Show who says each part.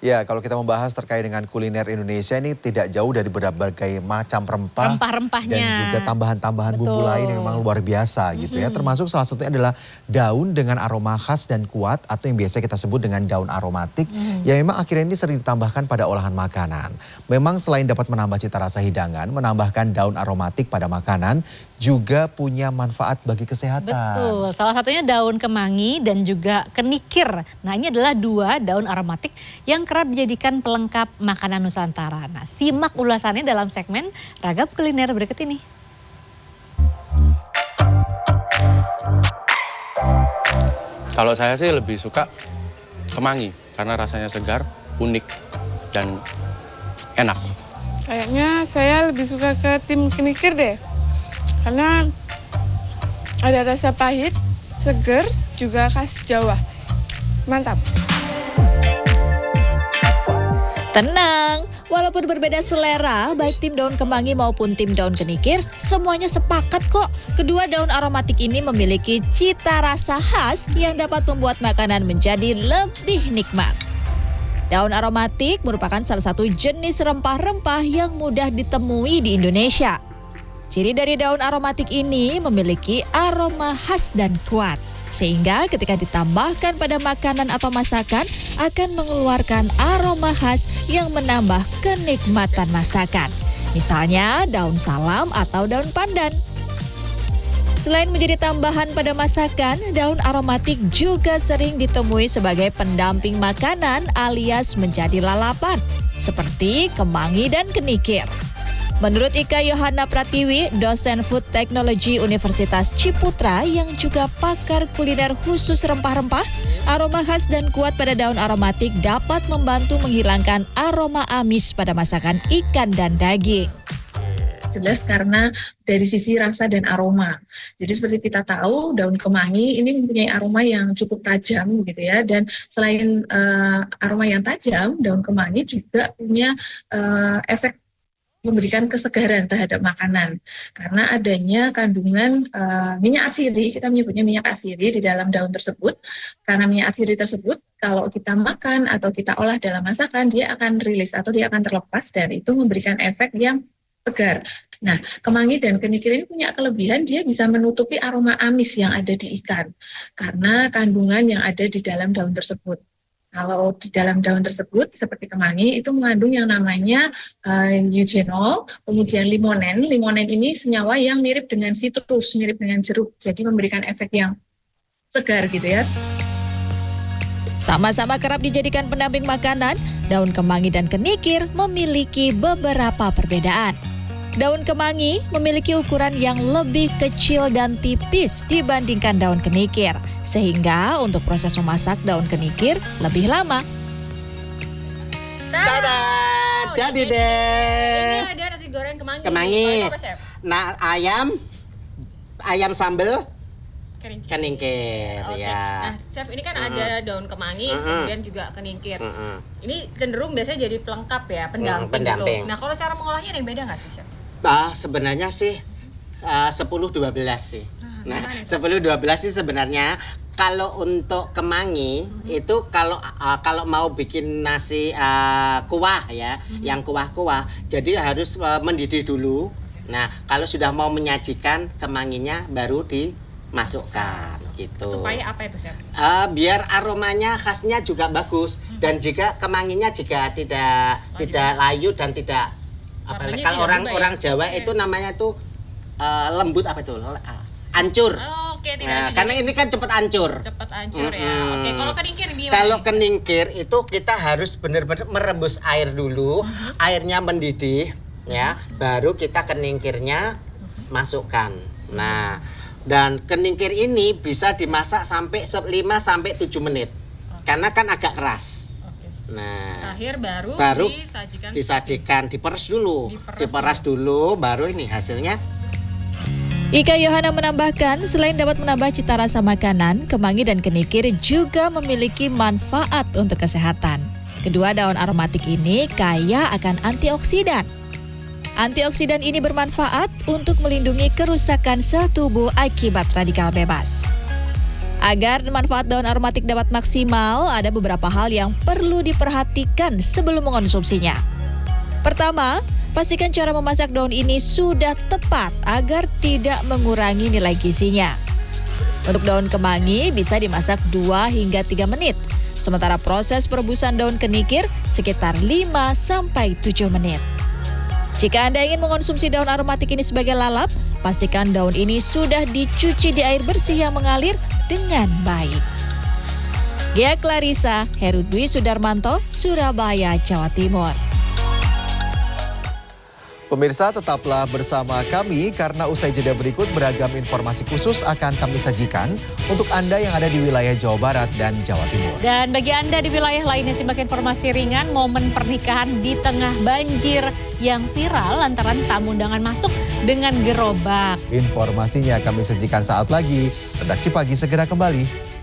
Speaker 1: Ya, kalau kita membahas terkait dengan kuliner Indonesia ini tidak jauh dari berbagai macam rempah.
Speaker 2: Rempah-rempahnya.
Speaker 1: Dan juga tambahan-tambahan bumbu lain yang memang luar biasa gitu ya. Termasuk salah satunya adalah daun dengan aroma khas dan kuat atau yang biasa kita sebut dengan daun aromatik. Yang memang akhirnya ini sering ditambahkan pada olahan makanan. Memang selain dapat menambah cita rasa hidangan, menambahkan daun aromatik pada makanan juga punya manfaat bagi kesehatan.
Speaker 2: Betul, salah satunya daun kemangi dan juga kenikir. Nah, ini adalah dua daun aromatik yang kerap dijadikan pelengkap makanan Nusantara. Nah, simak ulasannya dalam segmen Ragam Kuliner berikut ini.
Speaker 3: Kalau saya sih lebih suka kemangi karena rasanya segar, unik, dan enak.
Speaker 4: Kayaknya saya lebih suka ke tim kenikir deh. Karena ada rasa pahit, seger, juga khas Jawa. Mantap.
Speaker 5: Tenang, walaupun berbeda selera, baik tim daun kemangi maupun tim daun kenikir, semuanya sepakat kok. Kedua daun aromatik ini memiliki cita rasa khas yang dapat membuat makanan menjadi lebih nikmat. Daun aromatik merupakan salah satu jenis rempah-rempah yang mudah ditemui di Indonesia. Ciri dari daun aromatik ini memiliki aroma khas dan kuat. Sehingga ketika ditambahkan pada makanan atau masakan akan mengeluarkan aroma khas yang menambah kenikmatan masakan. Misalnya daun salam atau daun pandan. Selain menjadi tambahan pada masakan, daun aromatik juga sering ditemui sebagai pendamping makanan alias menjadi lalapan, seperti kemangi dan kenikir. Menurut Ika Yohana Pratiwi, dosen Food Technology Universitas Ciputra yang juga pakar kuliner khusus rempah-rempah, aroma khas dan kuat pada daun aromatik dapat membantu menghilangkan aroma amis pada masakan ikan dan daging.
Speaker 6: Jelas karena dari sisi rasa dan aroma. Jadi seperti kita tahu daun kemangi ini mempunyai aroma yang cukup tajam gitu ya. Dan selain aroma yang tajam, daun kemangi juga punya efek memberikan kesegaran terhadap makanan karena adanya kandungan minyak atsiri, kita menyebutnya minyak atsiri di dalam daun tersebut. Karena minyak atsiri tersebut kalau kita makan atau kita olah dalam masakan, dia akan rilis atau dia akan terlepas dan itu memberikan efek yang segar. Nah, kemangi dan kenikir ini punya kelebihan, dia bisa menutupi aroma amis yang ada di ikan karena kandungan yang ada di dalam daun tersebut. Kalau di dalam daun tersebut, seperti kemangi, itu mengandung yang namanya eugenol, kemudian limonen. Limonen ini senyawa yang mirip dengan sitrus, mirip dengan jeruk. Jadi memberikan efek yang segar gitu ya.
Speaker 5: Sama-sama kerap dijadikan pendamping makanan, daun kemangi dan kenikir memiliki beberapa perbedaan. Daun kemangi memiliki ukuran yang lebih kecil dan tipis dibandingkan daun kenikir, sehingga untuk proses memasak daun kenikir lebih lama.
Speaker 7: Tada! Jadi deh.
Speaker 2: Ini ada nasi goreng kemangi.
Speaker 7: Kemangi.
Speaker 2: Apa, Chef?
Speaker 7: Nah, ayam sambal keningkir
Speaker 2: Okay.
Speaker 7: ya.
Speaker 2: Nah, Chef, ini kan ada daun kemangi, kemudian juga keningkir. Ini cenderung biasanya jadi pelengkap ya, pendamping. Gitu. Nah, kalau cara mengolahnya ada yang beda nggak sih, Chef?
Speaker 7: Sebenarnya sih 10-12 sih. Nah, 10-12 sih sebenarnya. Kalau untuk kemangi itu kalau mau bikin nasi kuah ya, yang kuah-kuah, jadi harus mendidih dulu. Nah, kalau sudah mau menyajikan kemanginya baru dimasukkan gitu.
Speaker 2: Supaya apa itu, Chef?
Speaker 7: Biar aromanya khasnya juga bagus dan juga kemanginya juga tidak layu dan tidak kalau orang Jawa itu namanya tuh lembut apa itu? Hancur.
Speaker 2: Oke,
Speaker 7: karena ini kan cepat hancur.
Speaker 2: Cepat hancur ya. Oke, kalau keningkir gimana?
Speaker 7: Kalau keningkir itu kita harus benar-benar merebus air dulu, airnya mendidih ya, baru kita keningkirnya masukkan. Nah, dan keningkir ini bisa dimasak sampai 5-7 menit. Karena kan agak keras. Nah,
Speaker 2: terakhir baru
Speaker 7: disajikan, diperes dulu, baru ini hasilnya.
Speaker 5: Ika Yohana menambahkan, selain dapat menambah cita rasa makanan, kemangi dan kenikir juga memiliki manfaat untuk kesehatan. Kedua daun aromatik ini kaya akan antioksidan. Antioksidan ini bermanfaat untuk melindungi kerusakan sel tubuh akibat radikal bebas. Agar manfaat daun aromatik dapat maksimal, ada beberapa hal yang perlu diperhatikan sebelum mengonsumsinya. Pertama, pastikan cara memasak daun ini sudah tepat agar tidak mengurangi nilai gizinya. Untuk daun kemangi bisa dimasak 2 hingga 3 menit. Sementara proses perebusan daun kenikir sekitar 5-7 menit. Jika Anda ingin mengonsumsi daun aromatik ini sebagai lalap, pastikan daun ini sudah dicuci di air bersih yang mengalir dengan baik. Gia Clarissa, Heru Dwi Sudarmanto, Surabaya, Jawa Timur.
Speaker 1: Pemirsa, tetaplah bersama kami karena usai jeda berikut beragam informasi khusus akan kami sajikan untuk Anda yang ada di wilayah Jawa Barat dan Jawa Timur.
Speaker 2: Dan bagi Anda di wilayah lainnya, simak informasi ringan momen pernikahan di tengah banjir yang viral lantaran tamu undangan masuk dengan gerobak.
Speaker 1: Informasinya kami sajikan saat lagi. Redaksi Pagi segera kembali.